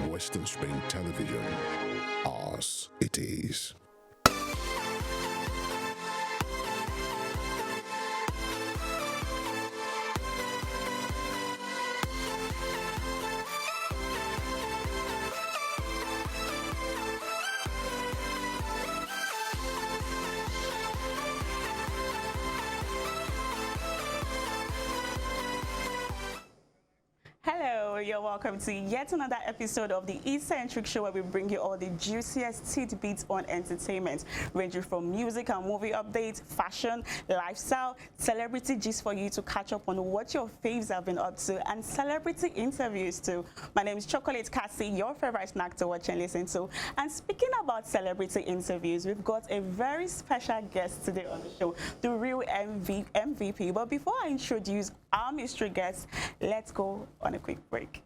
Western Spring Television. Ours it is. Hello, you're welcome to yet another episode of the Centric show, where we bring you all the juiciest tidbits on entertainment, ranging from music and movie updates, fashion, lifestyle, celebrity gist for you to catch up on what your faves have been up to, and celebrity interviews too. My name is Chocolate Cassie, your favorite snack to watch and listen to. And speaking about celebrity interviews, we've got a very special guest today on the show, the real MVP. But before I introduce our mystery guest, let's go on a quick break.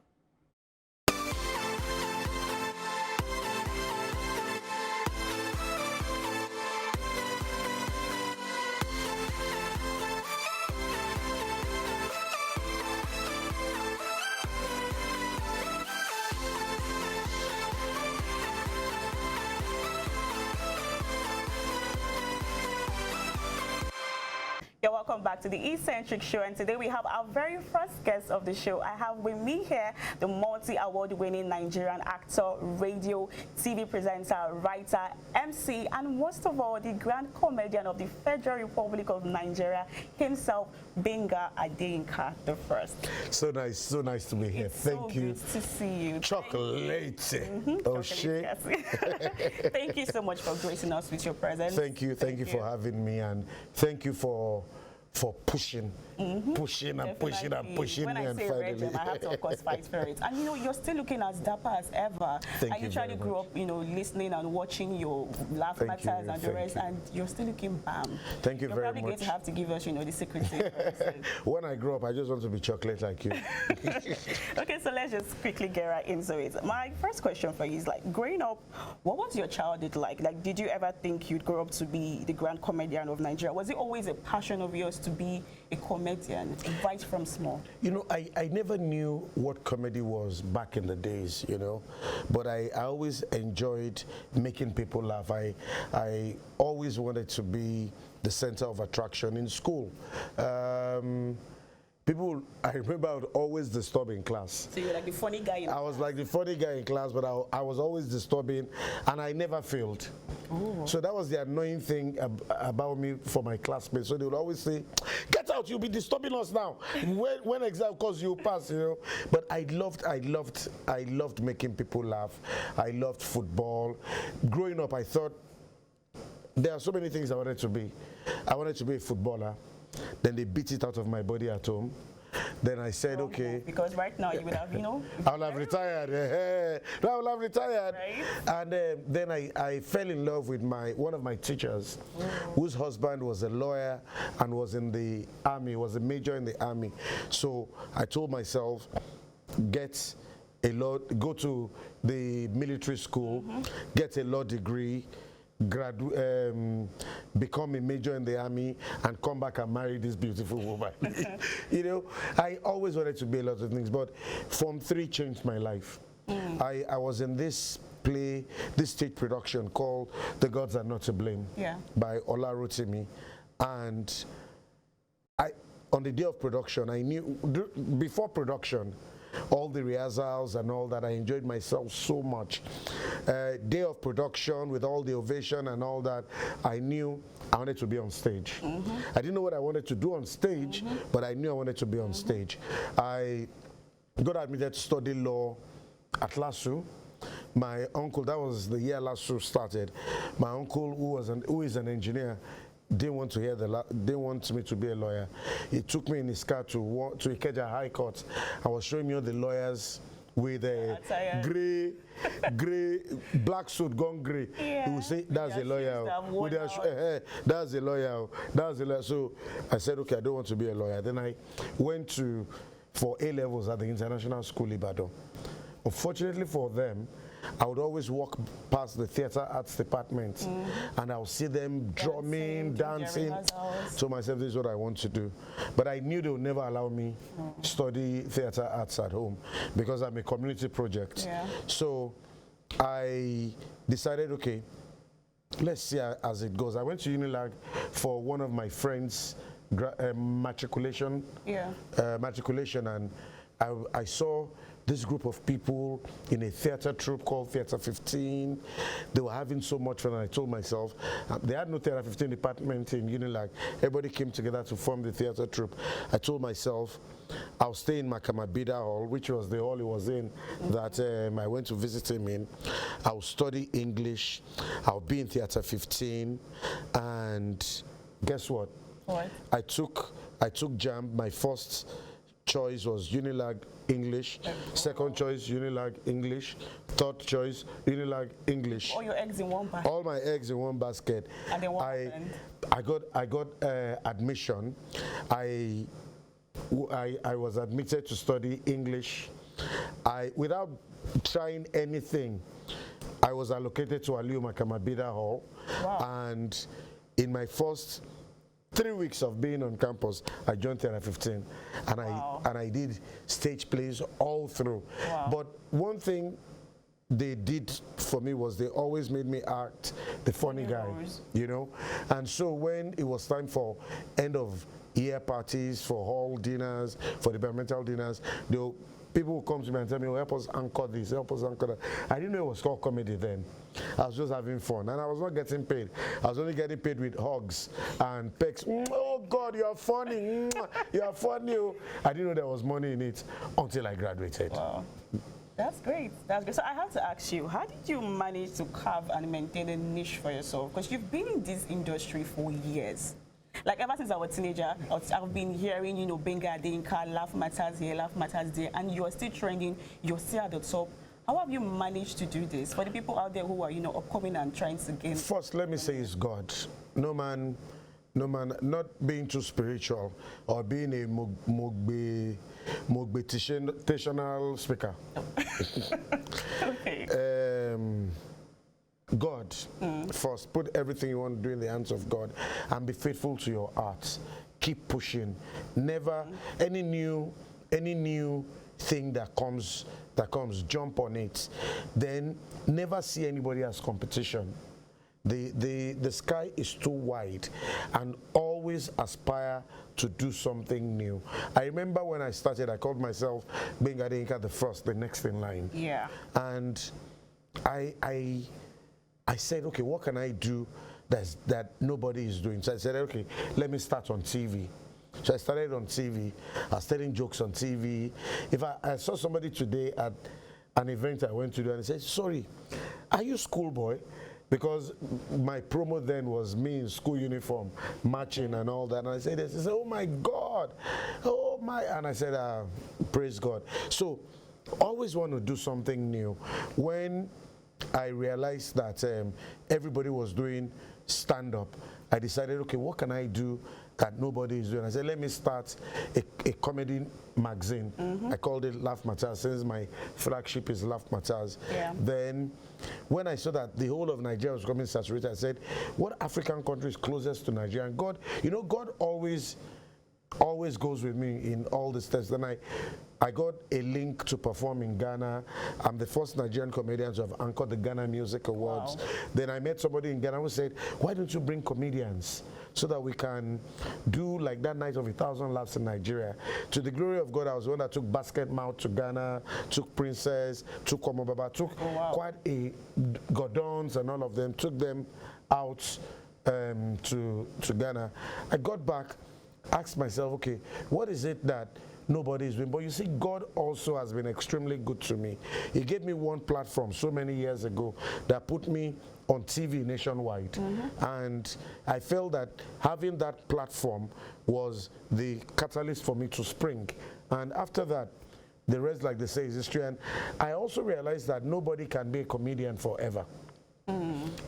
Yeah, welcome back to the Centric show, and today we have our very first guest of the show. I have with me here the multi-award winning Nigerian actor, radio, TV presenter, writer, MC, and most of all, the grand comedian of the Federal Republic of Nigeria himself, Gbenga Adeyinka the first. So nice to be here. Thank you. Good to see you. Chocolate. Oh, shit. Thank you so much for gracing us with your presence. Thank you for having me, and thank you for pushing and pushing When me, I and say finally. regime, I have to, of course, fight for it. And, you know, you're still looking as dapper as ever. Thank I you usually very grew much. up, you know, listening and watching your laugh Thank matters you, and the thank rest, you. and you're still looking bam. Thank you You're very probably going much. to have to give us, you know, the secret first. When I grow up, I just want to be chocolate like you. Okay, so let's just quickly get right into it. My first question for you is, like, growing up, what was your childhood like? Like, did you ever think you'd grow up to be the grand comedian of Nigeria? Was it always a passion of yours to be a comedian, right from small? You know, I never knew what comedy was back in the days, you know, but I always enjoyed making people laugh. I always wanted to be the center of attraction in school. I remember I would always disturb in class. So you were like the funny guy in I was like the funny guy in class, but I was always disturbing, and I never failed. Ooh. So that was the annoying thing about me for my classmates. So they would always say, "Get out! You'll be disturbing us now. When exam course you pass, you know." But I loved making people laugh. I loved football. Growing up, I thought there are so many things I wanted to be. I wanted to be a footballer. Then they beat it out of my body at home. Then I said, okay. Because right now you would have, you know. I would have retired. I would have retired. Right. And then I fell in love with one of my teachers, whose husband was a lawyer and was in the army, was a major in the army. So I told myself, go to the military school, get a law degree, become a major in the army, and come back and marry this beautiful woman. You know, I always wanted to be a lot of things, but Form 3 changed my life. I was in this play, this stage production called The Gods Are Not to Blame, by Ola Rotimi. And on the day of production, I knew, before production, all the rehearsals and all that. I enjoyed myself so much. Day of production with all the ovation and all that, I knew I wanted to be on stage. I didn't know what I wanted to do on stage, but I knew I wanted to be on stage. I got admitted to study law at LASU. My uncle, that was the year LASU started. My uncle, who is an engineer, didn't want me to be a lawyer. He took me in his car to Ikeja High Court. I was showing me all the lawyers with a gray, black suit gone gray. He would say, that's a lawyer. That's a lawyer. That's a lawyer. So I said, okay, I don't want to be a lawyer. Then I went for A-levels at the International School Ibadan. Unfortunately for them, I would always walk past the theater arts department and I'll see them drumming, dancing. So myself, this is what I want to do. But I knew they would never allow me study theater arts at home because I'm a community project. So I decided, okay, let's see as it goes. I went to Unilag for one of my friends' matriculation, and I saw this group of people in a theater troupe called Theater 15. They were having so much fun, and I told myself, they had no Theater 15 department in Unilag. Everybody came together to form the theater troupe. I told myself, I'll stay in Makamabida Hall, which was the hall he was in, that I went to visit him in. I'll study English. I'll be in Theater 15. And guess what? What? I took JAMB. My first choice was Unilag English, second choice Unilag English, third choice Unilag English. All your eggs in one basket. All my eggs in one basket. And then what happened? I got admission. I was admitted to study English. Without trying anything, I was allocated to Aliu Makamabida Hall. Wow. And in my first 3 weeks of being on campus, I joined Theater 15, and I did stage plays all through. Wow. But one thing they did for me was they always made me act the funny guy, you know. And so when it was time for end of year parties, for hall dinners, for departmental dinners, people would come to me and tell me, oh, help us anchor this, help us anchor that. I didn't know it was called comedy then. I was just having fun, and I was not getting paid. I was only getting paid with hugs and pecks. Oh God, you are funny. You are funny. I didn't know there was money in it until I graduated. Wow. That's great. That's great. So I have to ask you, how did you manage to carve and maintain a niche for yourself? Because you've been in this industry for years. Like ever since I was a teenager, I've been hearing, you know, Gbenga, Adeyinka, laugh matters here, laugh matters there, and you're still trending, you're still at the top. How have you managed to do this for the people out there who are, you know, upcoming and trying to gain? First, let me say it's God. No man, not being too spiritual or being a motivational speaker. Okay. God, first, put everything you want to do in the hands of God and be faithful to your art. Keep pushing. Never, any new thing that comes, jump on it. Then never see anybody as competition. The sky is too wide, and always aspire to do something new. I remember when I started, I called myself Gbenga Adeyinka the next in line. Yeah. And I said, okay, what can I do that nobody is doing? So I said, okay, let me start on TV. So I started on TV. I was telling jokes on TV. If I saw somebody today at an event I went to do, and he said, sorry, are you schoolboy? Because my promo then was me in school uniform, marching and all that. And I said this. He said, oh my God, oh my. And I said, praise God. So always want to do something new. When I realized that everybody was doing stand-up, I decided, okay, what can I do that nobody is doing? I said, let me start a comedy magazine. I called it Laugh Matters, since my flagship is Laugh Matters. Yeah. Then when I saw that the whole of Nigeria was becoming saturated, I said, what African country is closest to Nigeria? And God, you know, God always always goes with me in all the steps. Then I got a link to perform in Ghana. I'm the first Nigerian comedian to have anchored the Ghana Music Awards. Wow. Then I met somebody in Ghana who said, why don't you bring comedians so that we can do like that night of 1,000 laughs in Nigeria. To the glory of God, I was the one that took Basket Mouth to Ghana, took Princess, took Komobaba, took quite a Gordons and all of them, took them out to Ghana. I got back, asked myself, okay, what is it that nobody is doing? But you see, God also has been extremely good to me. He gave me one platform so many years ago that put me on TV nationwide. And I felt that having that platform was the catalyst for me to spring. And after that, the rest, like they say, is history. And I also realized that nobody can be a comedian forever.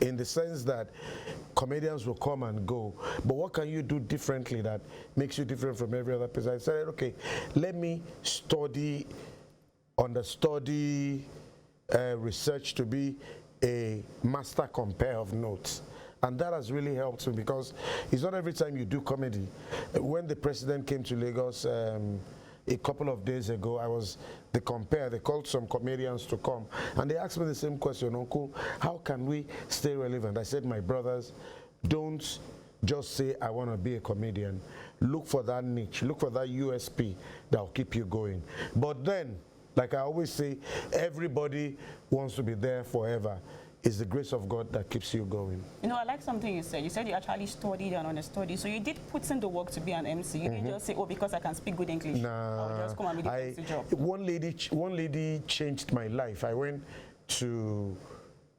In the sense that comedians will come and go, but what can you do differently that makes you different from every other person? I said, okay, let me study, understudy, research to be a master compare of notes. And that has really helped me, because it's not every time you do comedy. When the president came to Lagos a couple of days ago, I was the compare. They called some comedians to come, and they asked me the same question, Uncle, how can we stay relevant? I said, my brothers, don't just say I want to be a comedian. Look for that niche, look for that USP that will keep you going. But then, like I always say, everybody wants to be there forever. It's the grace of God that keeps you going. You know, I like something you said. You said you actually studied and understudied. So you did put in the work to be an MC. You didn't just say, oh, because I can speak good English, I'll just come and be the MC job. One lady changed my life. I went to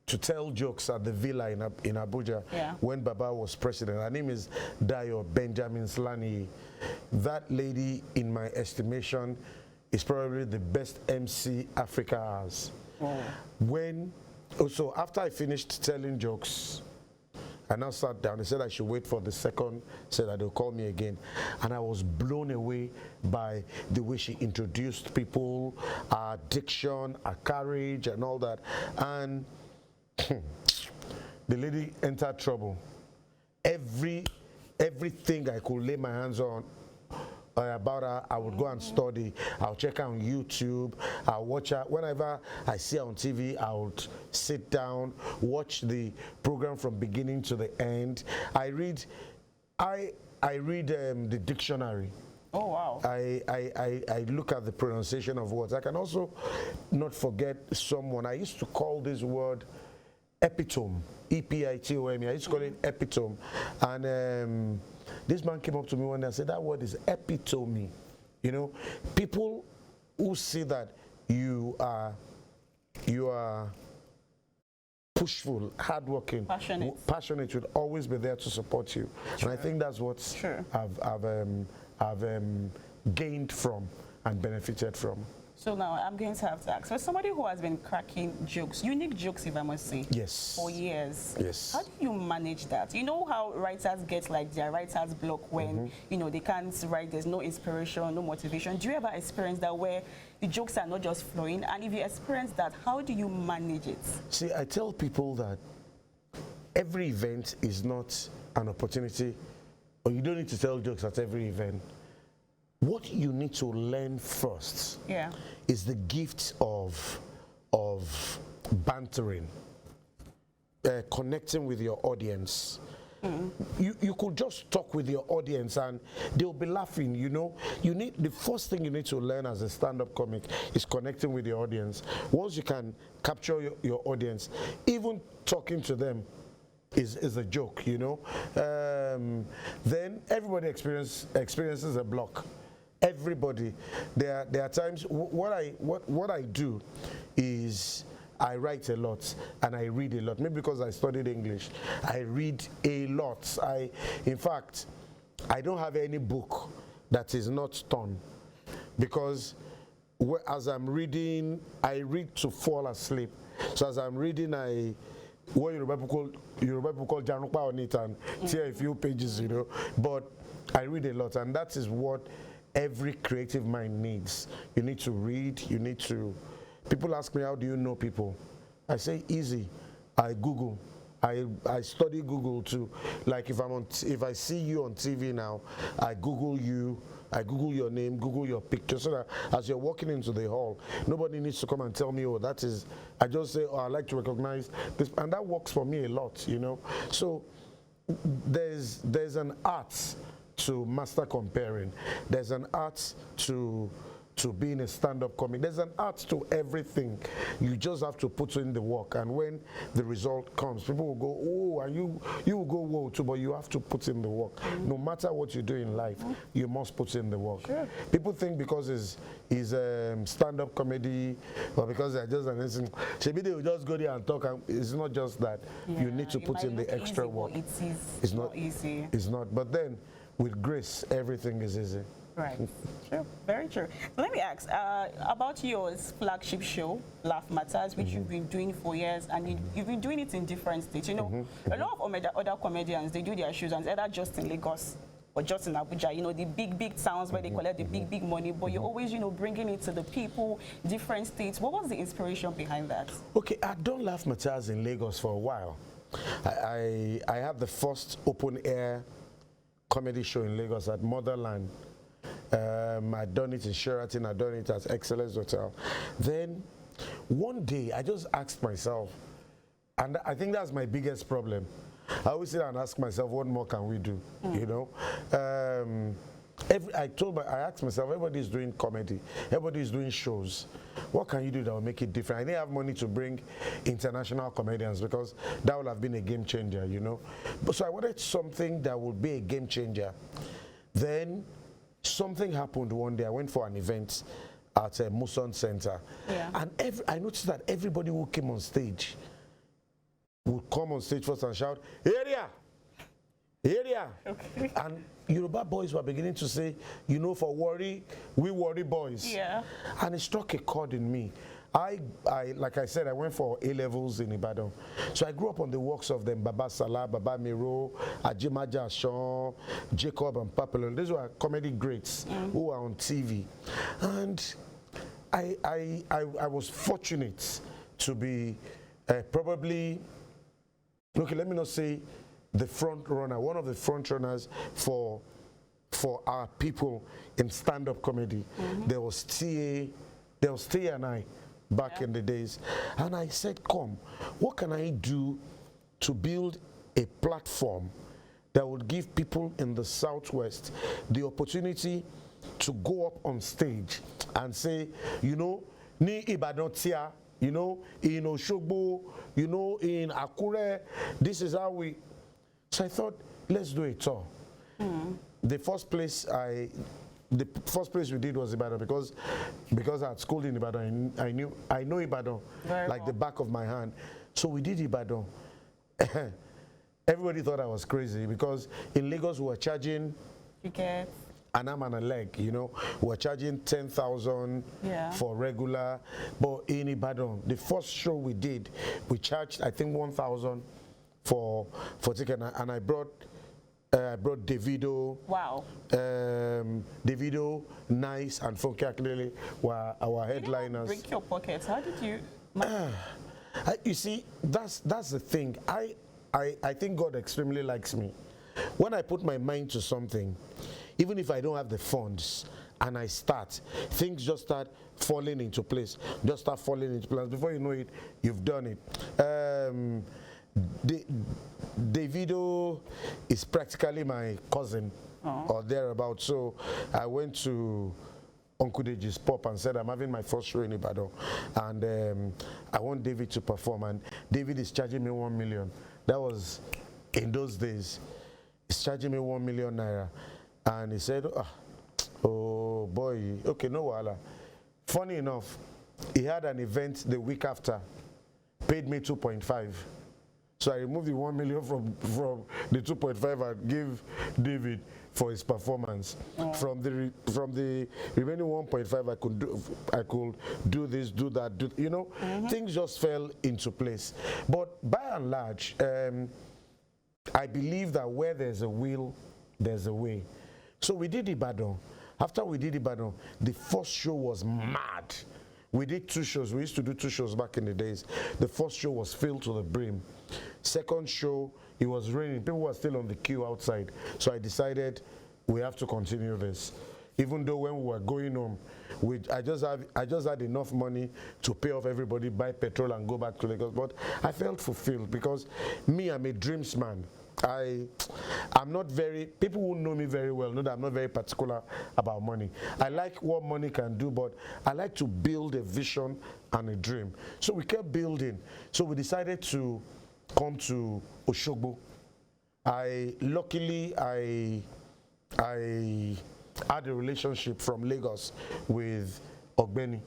tell jokes at the villa in Abuja when Baba was president. Her name is Dayo Benjamin Slani. That lady, in my estimation, is probably the best MC Africa has. So after I finished telling jokes, I now sat down. They said I should wait for the second, said that they'll call me again. And I was blown away by the way she introduced people, her diction, her courage, and all that. And the lady entered trouble. Everything I could lay my hands on about her, I would go and study. I'll check her on YouTube. I'll watch her. Whenever I see her on TV, I would sit down, watch the program from beginning to the end. I read the dictionary. Oh, wow. I look at the pronunciation of words. I can also not forget someone. I used to call this word epitome, E-P-I-T-O-M-E. I used to call it epitome. And this man came up to me one day and said, that word is epitome. You know, people who see that you are pushful, hardworking, passionate would always be there to support you. And I think that's what I've gained from and benefited from. So now I'm going to have to ask, for somebody who has been cracking jokes, unique jokes if I must say, for years, how do you manage that? You know how writers get like their writer's block when, you know, they can't write, there's no inspiration, no motivation. Do you ever experience that where the jokes are not just flowing? And if you experience that, how do you manage it? See, I tell people that every event is not an opportunity, or you don't need to tell jokes at every event. What you need to learn first is the gift of bantering, connecting with your audience. You could just talk with your audience and they'll be laughing, you know. The first thing you need to learn as a stand-up comic is connecting with your audience. Once you can capture your audience, even talking to them is a joke, you know. Then everybody experiences a block. Everybody. There are times what I do is I write a lot and I read a lot. Maybe because I studied English, I read a lot. In fact, I don't have any book that is not torn, because as I'm reading, I read to fall asleep. So as I'm reading, what Yoruba people call Janukpa on it and tear a few pages, you know. But I read a lot, and that is what every creative mind needs. You need to read, you need to... People ask me, how do you know people? I say, easy. I Google. I study Google too. Like if I see you on TV now, I Google you. I Google your name, Google your picture, so that as you're walking into the hall, nobody needs to come and tell me, oh, that is, I just say, oh, I like to recognize this, and that works for me a lot, you know. So there's an art to master comparing. There's an art to being a stand-up comic. There's an art to everything. You just have to put in the work, and when the result comes, people will go, oh, and you will go, whoa, too, but you have to put in the work. No matter what you do in life, you must put in the work. Sure. People think because it's stand-up comedy, or because they're just an instant, maybe they will just go there and talk, and it's not just that. Yeah, you need to put in the extra work. It's not easy. It's not, but then with grace, everything is easy. Right. True. Very true. Let me ask about your flagship show, Laugh Matters, which you've been doing for years, and you've been doing it in different states. You know, a lot of other comedians, they do their shows and either just in Lagos or just in Abuja, you know, the big towns where they collect the big money, but you're always, you know, bringing it to the people, different states. What was the inspiration behind that? Okay, I don't Laugh Matters in Lagos for a while. I had the first open air comedy show in Lagos at Motherland. I'd done it in Sheraton, I'd done it at Excellence Hotel. Then one day I just asked myself, and I think that's my biggest problem. I always sit and ask myself, what more can we do? You know? I asked myself, everybody's doing comedy, everybody's doing shows. What can you do that will make it different? I didn't have money to bring international comedians because that would have been a game changer, you know? So I wanted something that would be a game changer. Then something happened one day. I went for an event at Muson Center, and I noticed that everybody who came on stage would come on stage first and shout, area, area. Okay. And Yoruba boys were beginning to say, you know, for worry, we worry boys. Yeah. And it struck a chord in me. Like I said, I went for A-levels in Ibadan. So I grew up on the works of them, Baba Salah, Baba Miro, Ajimaja Sean, Jacob and Papillon. These were comedy greats who were on TV. And I was fortunate to be probably, okay, let me not say the front runner, one of the front runners for our people in stand-up comedy. There was TA and I back in the days. And I said, come, what can I do to build a platform that would give people in the Southwest the opportunity to go up on stage and say, you know, ni Ibadan tia, you know, in Oshogbo, you know, in Akure, this is how we. So I thought, let's do a tour. The first place we did was Ibadan because I had schooled in Ibadan. I know Ibadan like the back of my hand. So we did Ibadan. Everybody thought I was crazy because in Lagos we were charging an arm and a leg, you know. We were charging 10,000 for regular. But in Ibadan, the first show we did, we charged I think 1,000 for ticket, and I brought Davido. Wow. Davido, Nice, and Funky Akindele were our headliners. You break your pockets. How did you? You see, that's the thing. I think God extremely likes me. When I put my mind to something, even if I don't have the funds, and I start, things just start falling into place. Just start falling into place. Before you know it, you've done it. Davido is practically my cousin or thereabout. So I went to Uncle Deji's pop and said, I'm having my first show in Ibadan, and I want David to perform. And David is charging me 1 million. That was in those days. He's charging me 1 million naira. And he said, oh boy, okay, no wahala. Funny enough, he had an event the week after, paid me 2.5. So I removed the 1 million from the 2.5 and gave David for his performance. From the remaining 1.5, I could do this, do that, you know. Things just fell into place. But by and large, I believe that where there's a will, there's a way. So we did Ibadan. After we did Ibadan, the first show was mad. we did 2 shows. We used to do 2 shows back in the days. The first show was filled to the brim. Second show, it was raining. People were still on the queue outside. So I decided we have to continue this. Even though when we were going home, I just had enough money to pay off everybody, buy petrol and go back to Lagos. But I felt fulfilled because me, I'm a dreams man. I'm not very, people who know me very well know that I'm not very particular about money. I like what money can do, but I like to build a vision and a dream. So we kept building. So we decided to come to Oshogbo. Luckily, I had a relationship from Lagos with Gbenga.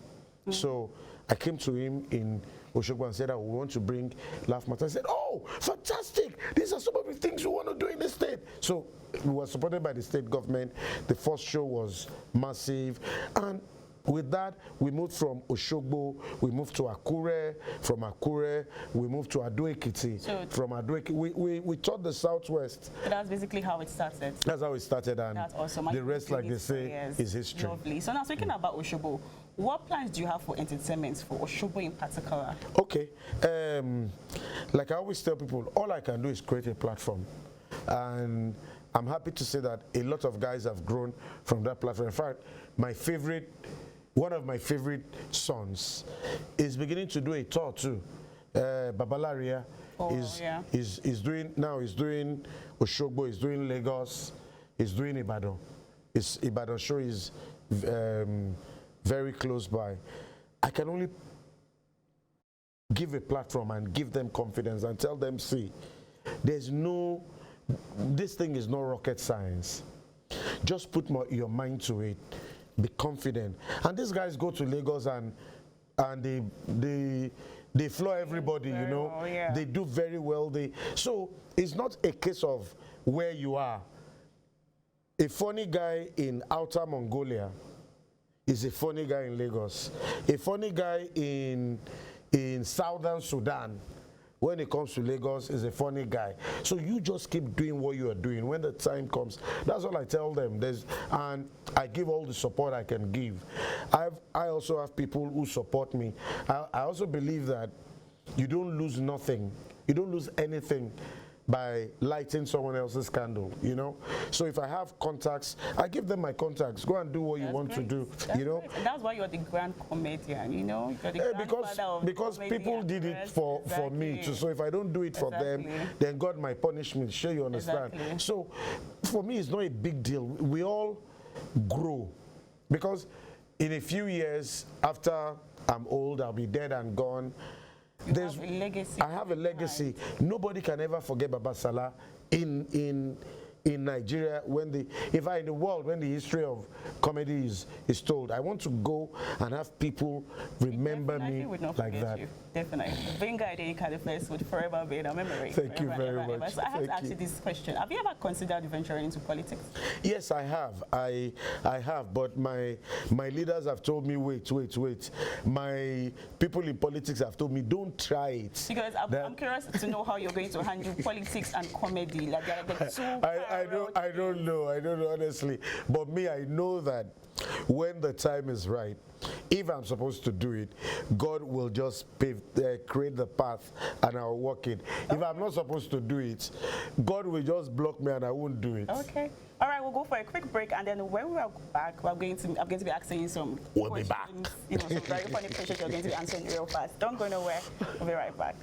So I came to him in Oshogbo and said that we want to bring Laugh Matter. I said, oh, fantastic. These are some of the things we want to do in the state. So we were supported by the state government. The first show was massive. And with that, we moved from Oshogbo, we moved to Akure. From Akure, we moved to Ado-Ekiti. So from Ado-Ekiti, we taught the Southwest. So that's basically how it started. That's how it started, and that's awesome. The rest, like they say, is history. Lovely. So now speaking about Oshogbo, what plans do you have for entertainment for Oshogbo in particular? Okay. Like I always tell people, all I can do is create a platform. And I'm happy to say that a lot of guys have grown from that platform. In fact, one of my favorite sons is beginning to do a tour too. Babalaria is doing Oshogbo, he's doing Lagos, he's doing Ibadan. Ibadan show is very close by. I can only give a platform and give them confidence and tell them, see, this thing is not rocket science. Just put your mind to it. Be confident. And these guys go to Lagos and they floor everybody, you know. Well, yeah. They do very well. So it's not a case of where you are. A funny guy in Outer Mongolia is a funny guy in Lagos. A funny guy in Southern Sudan, when it comes to Lagos, is a funny guy. So you just keep doing what you are doing. When the time comes, that's all I tell them. And I give all the support I can give. I also have people who support me. I also believe that you don't lose nothing. You don't lose anything by lighting someone else's candle, you know. So if I have contacts, I give them my contacts. Go and do what you want to do, you know. And that's why you're the grand comedian, you know. You're the because people did it for me too. So if I don't do it for them, then God might punish me. Sure, you understand. So for me, it's not a big deal. We all grow, because in a few years after I'm old, I'll be dead and gone. You have a legacy. I have a legacy. Right. Nobody can ever forget Baba Salah in Nigeria, if in the world, when the history of comedy is told. I want to go and have people remember me like that. You. Definitely. Gbenga Adeyinka the first would forever be in our memory. Thank you very much. So I have to ask you this question. Have you ever considered venturing into politics? Yes, I have. I have, but my leaders have told me, wait. My people in politics have told me, don't try it. Because I'm curious to know how you're going to handle politics and comedy. Like the two I don't know, honestly. But me, I know that when the time is right, if I'm supposed to do it, God will just create the path and I'll walk it. If I'm not supposed to do it, God will just block me and I won't do it. Okay. All right, we'll go for a quick break, and then when we are back, I'm going to be asking you some questions. Back. You know, some very funny questions you're going to be answering real fast. Don't go nowhere. We'll be right back.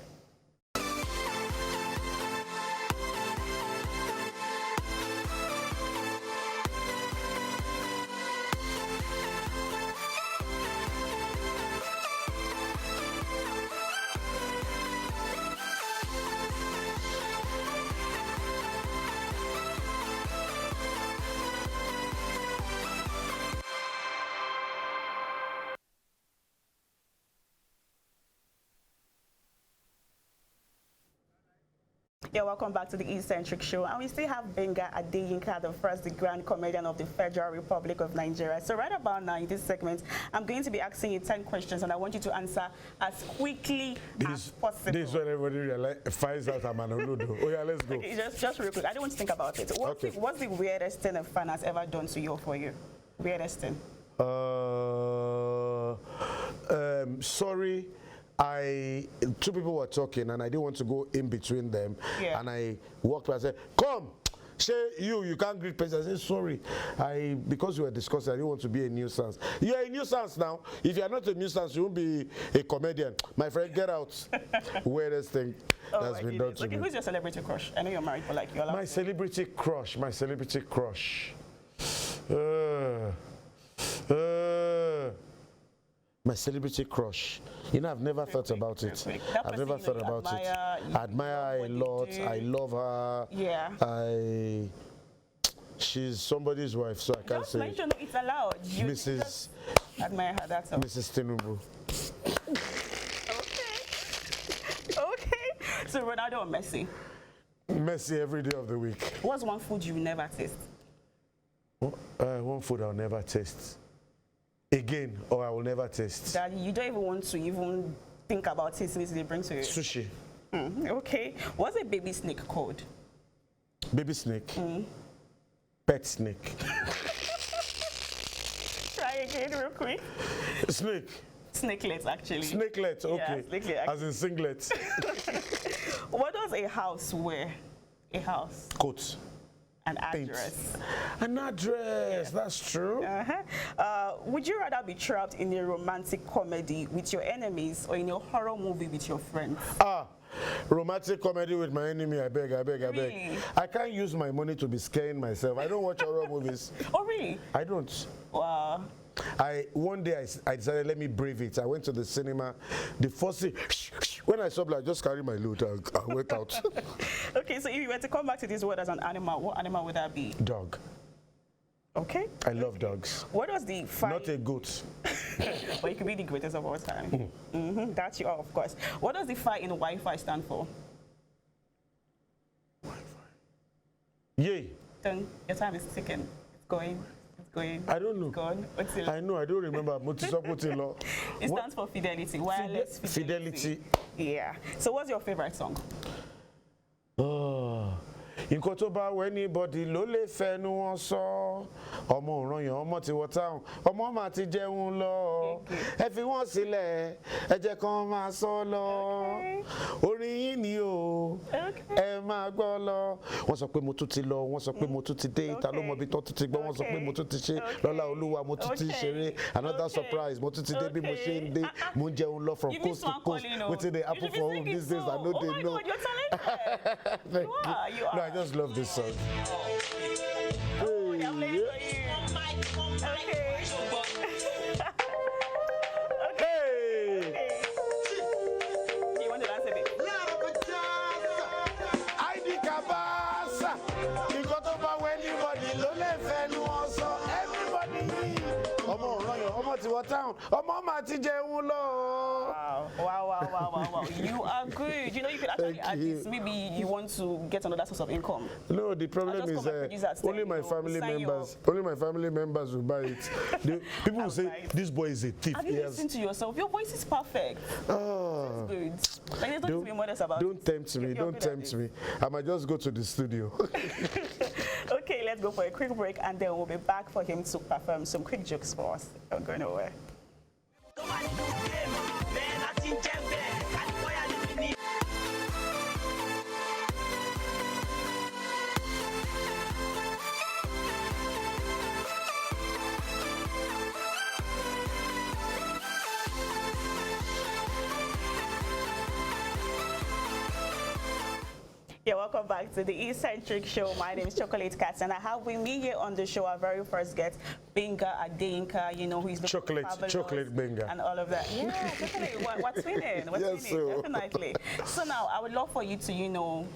Yeah, welcome back to the Centric show. And we still have Gbenga Adeyinka, the grand comedian of the Federal Republic of Nigeria. So right about now in this segment, I'm going to be asking you 10 questions, and I want you to answer as quickly as possible. This is when everybody finds out I'm an Oludo. Oh yeah, let's go. Okay, just real quick. I don't want to think about it. What's the weirdest thing a fan has ever done to you or for you? Weirdest thing? Sorry, two people were talking and I didn't want to go in between them. Yeah. And I walked by and said, come. Say you can't greet patients. I said, sorry, because we were discussing, I didn't want to be a nuisance. You're a nuisance now. If you're not a nuisance, you won't be a comedian. My friend, get out. Weirdest thing that's been done to me. Who's your celebrity crush? I know you're married, but like you're allowed. My celebrity crush. My celebrity crush. You know, I've never thought about it. I've never thought about it. I admire a lot. I love her. Yeah. She's somebody's wife, so I can't Just say. mention it's allowed. You Mrs. just admire her. That's all. Mrs. Tinubu. Okay. So Ronaldo or Messi? Messi every day of the week. What's one food you never taste? One food I'll never taste. Again, or I will never taste. That you don't even want to even think about tasting it, they bring to you. Sushi. Okay. What's a baby snake called? Baby snake. Pet snake. Try again real quick. Snake. Snakelets, actually. Snakelet, okay. Yeah, snakelet, as in singlet. What does a house wear? A house. Coat. An Paint. address. An address, that's true. Would you rather be trapped in a romantic comedy with your enemies or in a horror movie with your friends? Romantic comedy with my enemy, I beg. Really? I can't use my money to be scaring myself. I don't watch horror movies. Oh, really? I don't. Wow. One day I decided, let me brave it. I went to the cinema. The first thing, when I saw I just carried my load, I went out. Okay, so if you were to come back to this world as an animal, what animal would that be? Dog. Okay. I love dogs. What does the fight? Not a goat. But it could be the greatest of all time. That's you, of course. What does the fight in Wi-Fi stand for? Wi-Fi. Yay. Then your time is ticking. It's going. I don't know. Gone. I know, I don't remember. It stands for fidelity, wireless fidelity. Yeah. So what's your favorite song? Nǹkan tó bá wọ anybody ló lè fẹnu wọn sọ ọmọ òràn yẹn ọmọ ti wọ táwọn ọmọ máa ti jẹun lọ ẹ fi wọn sílẹ̀ ẹ jẹ́ kán máa sọ lọ orin yín ni o ẹ máa gbọ́ lọ wọ́n sọ pé mo tún ti lọ wọ́n sọ pé mo tún ti dé ìta ló mọ ibi tó tún ti gbọ́ wọ́n sọ pé mo tún ti ṣe lọ́lá olúwa mo tún ti ṣeré another surprise mo tún ti dé bí mo ṣe ń dé mo ń jẹun lọ from coast to coast wetin dey happen for home these days I no dey know. Thank you. No, I just love this song. Oh, I'm playing for you. Okay. Hey! You want to dance a bit? ID Kabasa. You got over anybody. Ló lè fẹnu wọn sọ. Everybody. Ọmọ òràn yẹn, ọmọ ti wọ town. Ọmọ máa ti jẹun lọ. Wow. You are good. You know, you could actually add this. Maybe you want to get another source of income. No, the problem is only my family members. Only my family members will buy it. People will say this boy is a thief. Have you listened to yourself? Your voice is perfect. Oh, good. Like, there's nothing to be modest about. Don't tempt me. Don't tempt me. I might just go to the studio. Okay, let's go for a quick break, and then we'll be back for him to perform some quick jokes for us. Don't go nowhere. Yeah, welcome back to the Centric show. My name is Chocolate Cat, and I have with me here on the show our very first guest, Gbenga, Adeyinka, you know, who is the chocolate Gbenga. And all of that. Yeah, definitely. What's winning? Yes, winning? Definitely. So now, I would love for you to, you know,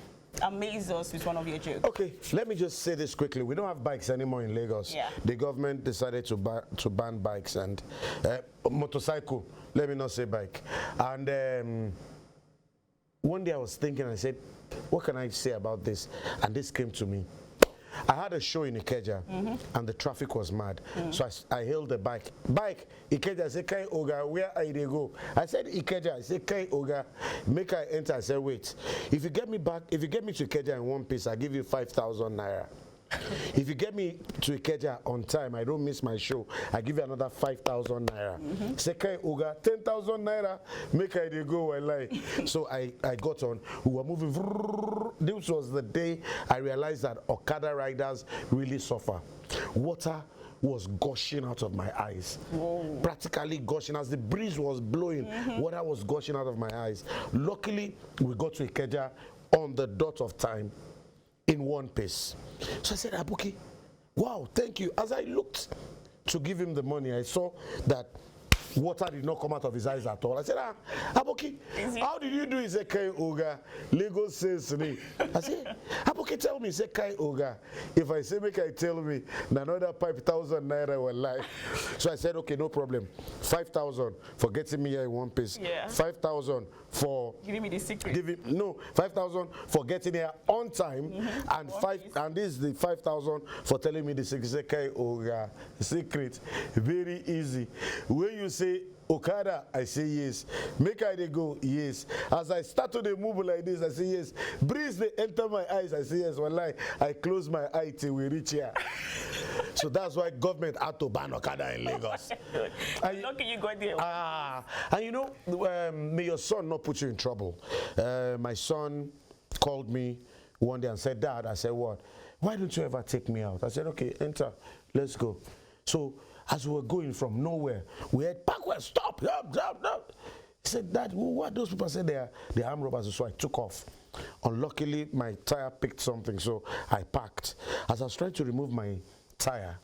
amaze us with one of your jokes. Okay, let me just say this quickly. We don't have bikes anymore in Lagos. Yeah. The government decided to ban bikes and motorcycle. Let me not say bike. And one day I was thinking, I said, what can I say about this? And this came to me. I had a show in Ikeja, and the traffic was mad. So I hailed the bike. Ikeja, I said, Kai Oga, where are they go? I said, Ikeja, I said, Kai Oga, make I enter. I said, wait, if you get me to Ikeja in one piece, I'll give you 5,000 naira. If you get me to Ikeja on time, I don't miss my show, I give you another 5,000 naira. Say, Kai Oga, 10,000 naira, make I dey go wallahi. So I got on. We were moving. This was the day I realized that Okada riders really suffer. Water was gushing out of my eyes. Whoa. Practically gushing. As the breeze was blowing, water was gushing out of my eyes. Luckily, we got to Ikeja on the dot of time in one piece. So I said, Abuki, wow, thank you. As I looked to give him the money, I saw that water did not come out of his eyes at all. I said, Abuki, how did you do it? He said, Kai Oga, Lagos says to me. I said, Abuki, tell me. He said, Kai Oga, if I say make I tell me, another 5,000 naira will lie. So I said, okay, no problem. 5,000 for getting me here in one piece. Yeah. 5,000 for giving me the secret. 5,000 for getting here on time, and this is the 5,000 for telling me the secret. Say, Kai Oga, secret, very easy. When you say Okada, I say yes. Make I dey go, yes. As I start to dey move like this, I say yes. Breeze they enter my eyes, I say yes. Wallahi, I close my eye till we reach here. So that's why government had to ban Okada in Lagos. Lucky you got there. And you know, may your son not put you in trouble. My son called me one day and said, Dad, I said, what? Why don't you ever take me out? I said, okay, enter, let's go. So as we were going from nowhere, we had backward, stop. He said, Dad, what those people said they are armed robbers, so I took off. Unluckily, my tire picked something, so I parked. As I was trying to remove my tire,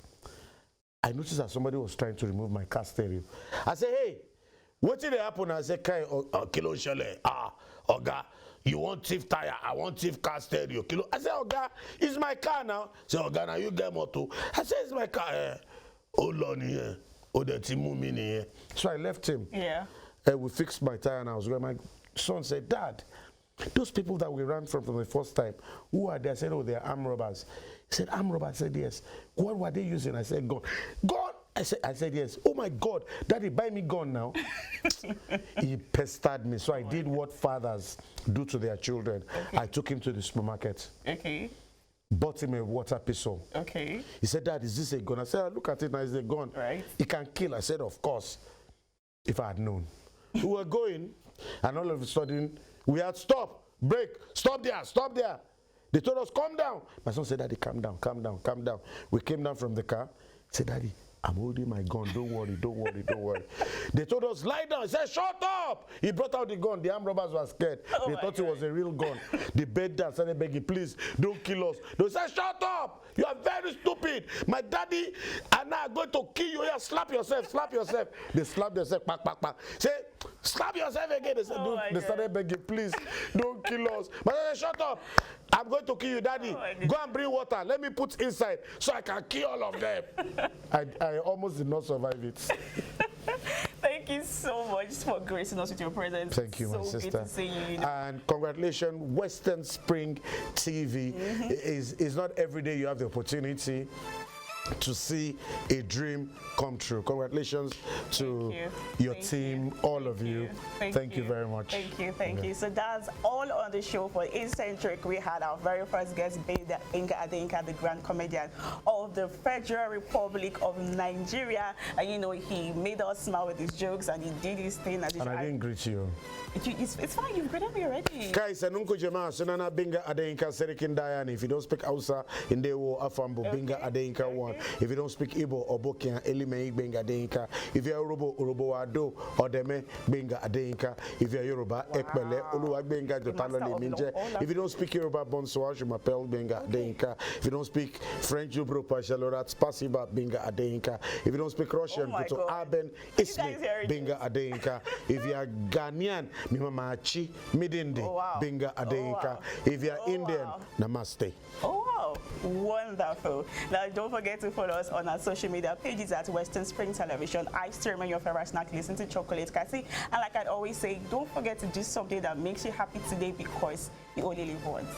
I noticed that somebody was trying to remove my car stereo. I said, hey, what did happen? I said, Kai, kilo shele, Oga, you want thief tire, I want thief car stereo. Kilo. I said, Oga, it's my car now. I said, Oga, now you get motor. I said, it's my car. So I left him. Yeah. We fixed my tire and I was going. My son said, Dad, those people that we ran from the first time, who are they? I said, oh, they're armed robbers. He said, armed robbers? I said, yes. What were they using? I said, gun. Gun? I said, yes. Oh my God, Daddy, buy me gun now. He pestered me. So I did what fathers do to their children. Okay. I took him to the supermarket. Okay. Bought him a water pistol. Okay. He said, Dad, is this a gun? I said, look at it now, it's a gun. Right. It can kill. I said, of course, if I had known. We were going, and all of a sudden, we had stop, break, stop there, stop there. They told us, calm down. My son said, Daddy, calm down, calm down, calm down. We came down from the car. He said, Daddy, I'm holding my gun. Don't worry, don't worry, don't worry. They told us, lie down. He said, shut up. He brought out the gun. The armed robbers were scared. They thought it was a real gun. They begged down, started begging, please, don't kill us. They said, shut up. You are very stupid. My daddy and I are going to kill you. Here, slap yourself, slap yourself. They slapped themselves, back, back, back. Say, slap yourself again. They said, they started begging, please, don't kill us. But I said, shut up. I'm going to kill you, Daddy. Go and bring water. Let me put inside so I can kill all of them. I almost did not survive it. Thank you so much for gracing us with your presence. Thank you, my sister. Good to see you. And congratulations, Western Spring TV. Is not every day you have the opportunity to see a dream come true. Congratulations to your team, all of you. Thank you very much. Thank you. So that's all on the show for Centric. We had our very first guest, Adeyinka, the grand comedian of the Federal Republic of Nigeria. And you know, he made us smile with his jokes and he did his thing. And I didn't greet you. It's fine, you've greeted me already. Guys, Anunko Jema, Sunana Gbenga Adeyinka, Serikin Diane. If you don't speak Hausa, in the wo Afambo, Gbenga Adeyinka 1. If you don't speak Igbo or Bokian, Elime Gbenga Adeyinka. If you're Yoruba, Urobo Ado, Odeme, Gbenga Adeyinka. If you're Yoruba, Ekpele, Oluwa Gbenga Jotalo Minje. If you don't speak Yoruba, Bonsoir, je m'appelle Gbenga Adeyinka. If you don't speak French, Jubro Pachalorat, Spasiba, Gbenga Adeyinka. If you don't speak Russian, Puto Aben, Isme, Gbenga Adeyinka. If you're Ghanaian, Mimamachi, Midindi, Gbenga Adeyinka. If you're Indian, Namaste. Oh, wow. Wonderful. Now, don't forget to follow us on our social media pages at Western Spring Television. I still remain your favorite snack, listen to Chocolate Cassie. And like I always say, don't forget to do something that makes you happy today because you only live once.